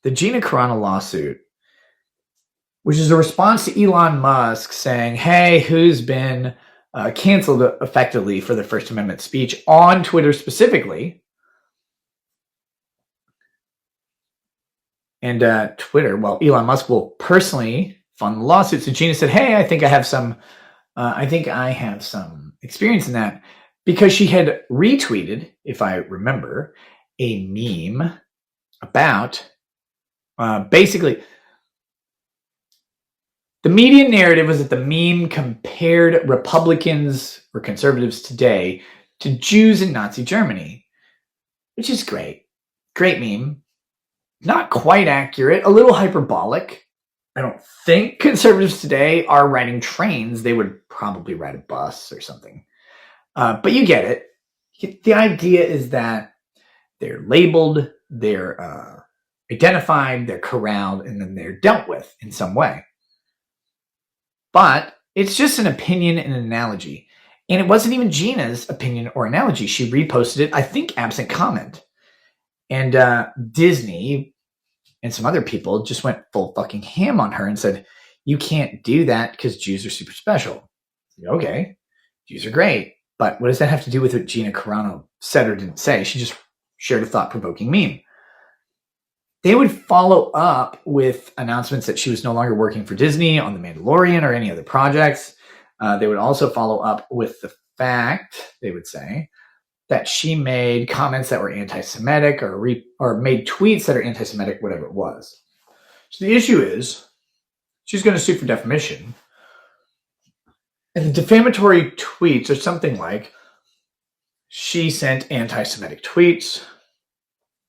the Gina Carano lawsuit, which is a response to Elon Musk saying, hey, who's been canceled effectively for their First Amendment speech on Twitter specifically. And Twitter, well, Elon Musk will personally fund the lawsuit. So Gina said, hey, I think I have some experience in that, because she had retweeted, if I remember, a meme about basically the media narrative was that the meme compared Republicans or conservatives today to Jews in Nazi Germany, which is great. Great meme. Not quite accurate, a little hyperbolic. I don't think conservatives today are riding trains. They would probably ride a bus or something. But you get it. The idea is that they're labeled, they're identified, they're corralled, and then they're dealt with in some way. But it's just an opinion and an analogy. And it wasn't even Gina's opinion or analogy. She reposted it, I think, absent comment. And Disney and some other people just went full fucking ham on her and said, you can't do that because Jews are super special. Okay, Jews are great. But what does that have to do with what Gina Carano said or didn't say? She just shared a thought-provoking meme. They would follow up with announcements that she was no longer working for Disney on The Mandalorian or any other projects. They would also follow up with the fact, they would say, that she made comments that were anti-Semitic or made tweets that are anti-Semitic, whatever it was. So the issue is, she's going to sue for defamation. And the defamatory tweets are something like, she sent anti-Semitic tweets,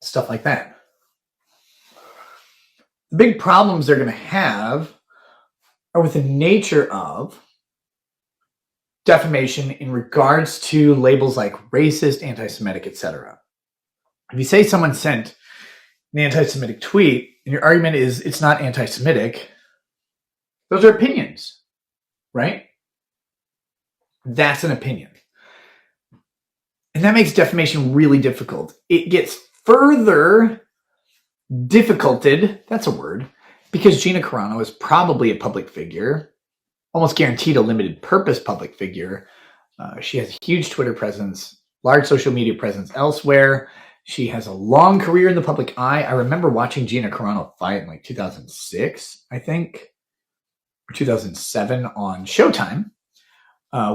stuff like that. The big problems they're going to have are with the nature of defamation in regards to labels like racist, anti-Semitic, etc. If you say someone sent an anti-Semitic tweet and your argument is it's not anti-Semitic, those are opinions, right? That's an opinion. And that makes defamation really difficult. It gets further difficulted, that's a word, because Gina Carano is probably a public figure, almost guaranteed a limited purpose public figure. She has a huge Twitter presence, large social media presence elsewhere. She has a long career in the public eye. I remember watching Gina Carano fight in like 2006, I think, or 2007 on Showtime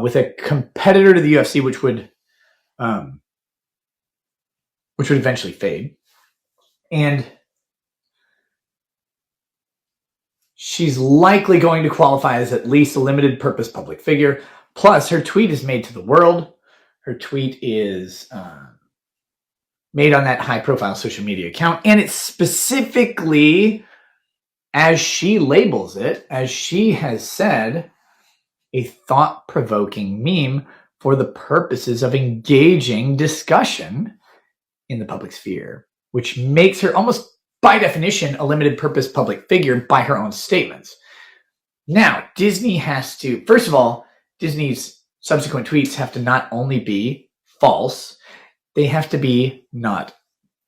with a competitor to the UFC, which would eventually fade. And she's likely going to qualify as at least a limited purpose public figure. Plus, her tweet is made to the world. Her tweet is made on that high-profile social media account. And it's specifically, as she labels it, as she has said, a thought-provoking meme for the purposes of engaging discussion in the public sphere, which makes her almost by definition, a limited purpose public figure by her own statements. Now, Disney has to, first of all, Disney's subsequent tweets have to not only be false, they have to be not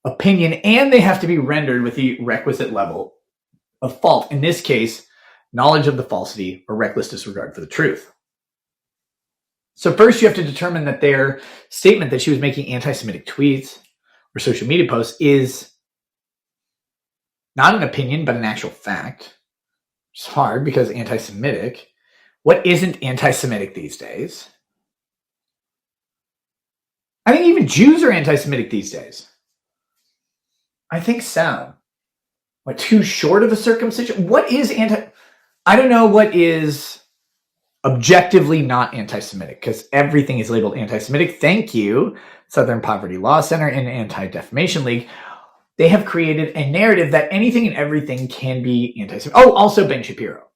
opinion, and they have to be rendered with the requisite level of fault. In this case, knowledge of the falsity or reckless disregard for the truth. So first you have to determine that their statement that she was making anti-Semitic tweets or social media posts is not an opinion, but an actual fact. It's hard because anti-Semitic. What isn't anti-Semitic these days? I think even Jews are anti-Semitic these days. I think so. What, too short of a circumcision? What is I don't know what is objectively not anti-Semitic, because everything is labeled anti-Semitic. Thank you, Southern Poverty Law Center and Anti-Defamation League. They have created a narrative that anything and everything can be anti-Semitic. Oh, also Ben Shapiro.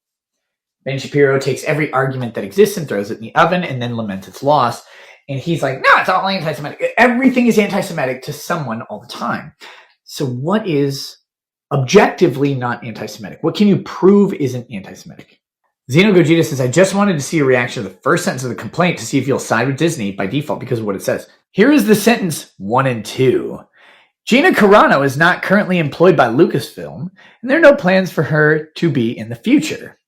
Ben Shapiro takes every argument that exists and throws it in the oven and then laments its loss. And he's like, no, it's all anti-Semitic. Everything is anti-Semitic to someone all the time. So what is objectively not anti-Semitic? What can you prove isn't anti-Semitic? Zeno Gogita says, I just wanted to see a reaction to the first sentence of the complaint to see if you'll side with Disney by default because of what it says. Here is the sentence 1 and 2. Gina Carano is not currently employed by Lucasfilm, and there are no plans for her to be in the future.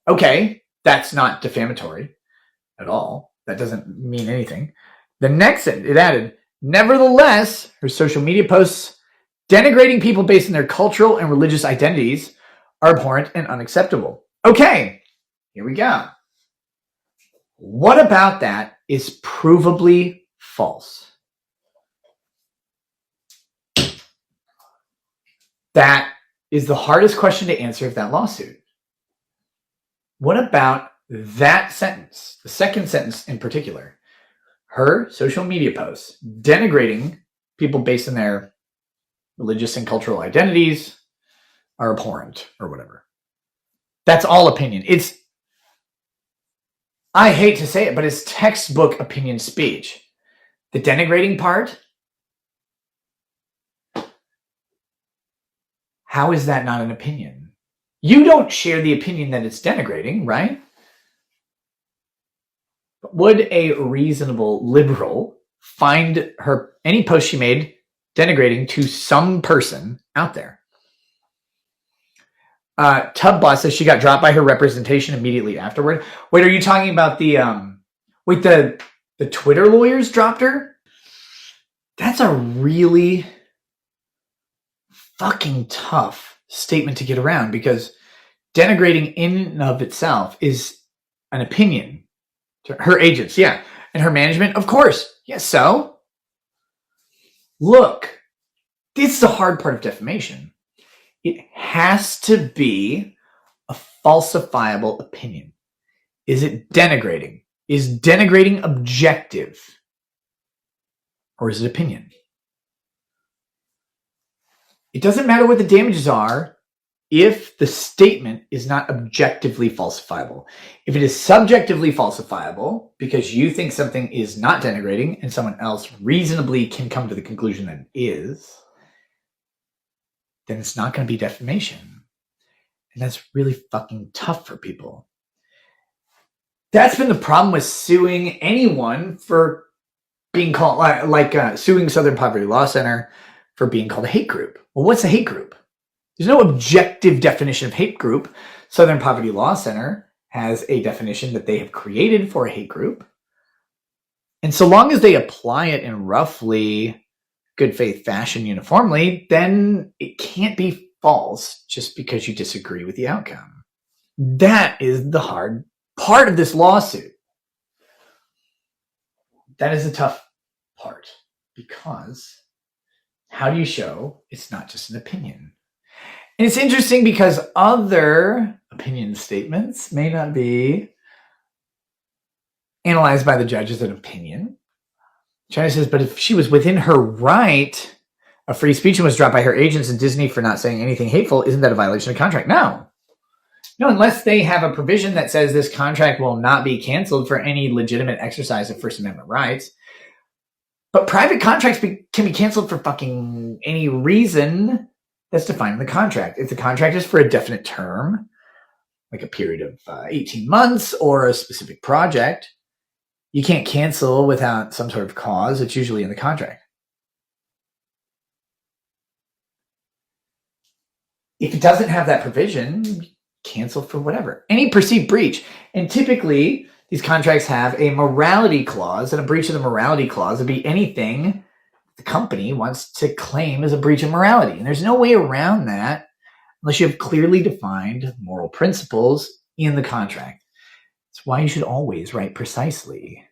Okay, that's not defamatory at all. That doesn't mean anything. The next sentence, it added, nevertheless, her social media posts denigrating people based on their cultural and religious identities are abhorrent and unacceptable. Okay, here we go. What about that is provably false? That is the hardest question to answer of that lawsuit. What about that sentence, the second sentence in particular? Her social media posts denigrating people based on their religious and cultural identities are abhorrent or whatever. That's all opinion. I hate to say it, but it's textbook opinion speech. The denigrating part, how is that not an opinion? You don't share the opinion that it's denigrating, right? But would a reasonable liberal find any post she made denigrating to some person out there? Tub Boss says she got dropped by her representation immediately afterward. Wait, are you talking about the Twitter lawyers dropped her? That's a really fucking tough statement to get around, because denigrating in and of itself is an opinion. Her agents, yeah. And her management, of course. Yes, so? Look, this is the hard part of defamation. It has to be a falsifiable opinion. Is it denigrating? Is denigrating objective? Or is it opinion? It doesn't matter what the damages are if the statement is not objectively falsifiable. If it is subjectively falsifiable because you think something is not denigrating and someone else reasonably can come to the conclusion that it is, then it's not going to be defamation. And that's really fucking tough for people. That's been the problem with suing anyone for being called, suing Southern Poverty Law Center for being called a hate group. Well, what's a hate group? There's no objective definition of hate group. Southern Poverty Law Center has a definition that they have created for a hate group. And so long as they apply it in roughly good faith fashion uniformly, then it can't be false just because you disagree with the outcome. That is the hard part of this lawsuit. That is the tough part, because how do you show it's not just an opinion? And it's interesting because other opinion statements may not be analyzed by the judge as an opinion. China says, but if she was within her right of free speech and was dropped by her agents and Disney for not saying anything hateful, isn't that a violation of contract? No, unless they have a provision that says this contract will not be canceled for any legitimate exercise of First Amendment rights. But private contracts can be canceled for fucking any reason that's defined in the contract. If the contract is for a definite term, like a period of 18 months or a specific project, you can't cancel without some sort of cause. It's usually in the contract. If it doesn't have that provision, cancel for whatever. Any perceived breach. And typically, these contracts have a morality clause, and a breach of the morality clause would be anything the company wants to claim as a breach of morality. And there's no way around that unless you have clearly defined moral principles in the contract. That's why you should always write precisely.